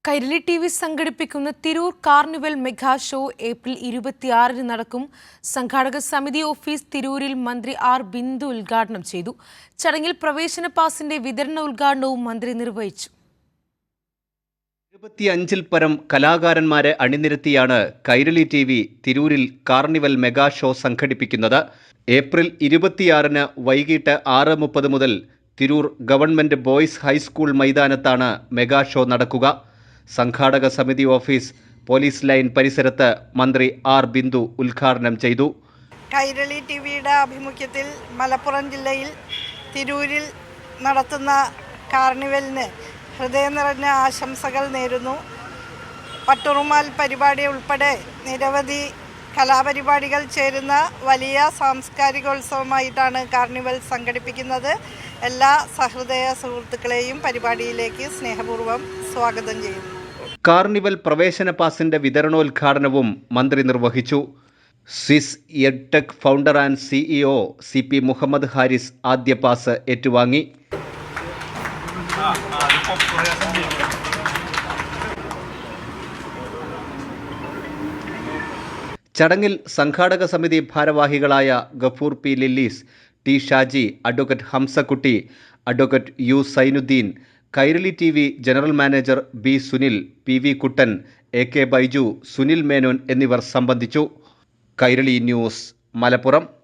Kairali TV സംഘടിപ്പിക്കുന്ന Tirur carnival mega show April 26-ന് നടക്കും. സംഘാടക സമിതി ഓഫീസ് തിരൂരിൽ മന്ത്രി ആർ ബിന്ദു ഉദ്ഘാടനം ചെയ്തു. ചടങ്ങിൽ പ്രവേശന പാസിന്റെ വിതരണ ഉദ്ഘാടനവും മന്ത്രി നിർവഹിച്ചു. 25-ൽ പരം കലാകാരന്മാരെ അണിനിരത്തിയാണ് കൈരളി TV തിരൂരിൽ കാർണിവൽ മെഗാ ഷോ സംഘടിപ്പിക്കുന്നത്. ഏപ്രിൽ 26-ന് വൈകിട്ട് 6:30 മുതൽ തിരൂർ ഗവൺമെന്റ് ബോയ്സ് ഹൈസ്കൂൾ മൈതാനത്താണ് മെഗാ ഷോ നടക്കുക. സംഘാടക സമിതി ഓഫീസ് പോലീസ് ലൈൻ പരിസരത്ത് മന്ത്രി ആർ ബിന്ദു ഉദ്ഘാടനം ചെയ്തു. കൈരളി TVയുടെ ആഭിമുഖ്യത്തിൽ മലപ്പുറം ജില്ലയിൽ തിരൂരിൽ നടത്തുന്ന കാർണിവലിന് ഹൃദയം നിറഞ്ഞ ആശംസകൾ നേരുന്നു. പട്ടുറുമാൽ പരിപാടി ഉൾപ്പെടെ നിരവധി കലാപരിപാടികൾ ചേരുന്ന വലിയ സാംസ്കാരികോത്സവമായിട്ടാണ് കാർണിവൽ സംഘടിപ്പിക്കുന്നത്. എല്ലാ സഹൃദയ സുഹൃത്തുക്കളെയും പരിപാടിയിലേക്ക് സ്നേഹപൂർവ്വം സ്വാഗതം ചെയ്യുന്നു. കാർണിവൽ പ്രവേശന പാസിന്റെ വിതരണോദ്ഘാടനവും മന്ത്രി നിർവഹിച്ചു. Swiss edtech founder and CEO CP Muhammad Haris ആദ്യ പാസ് ഏറ്റുവാങ്ങി. ചടങ്ങിൽ സംഘാടക സമിതി ഭാരവാഹികളായ Gafoor P. Lillies, T. Shaji, advocate Hamsakutty, advocate U. Zainuddin, Kairali TV general manager B. Sunil, PV Kuttan, AK Baiju, Sunil Menon എന്നിവർ സംബന്ധിച്ചു. കൈരളി ന്യൂസ്, മലപ്പുറം.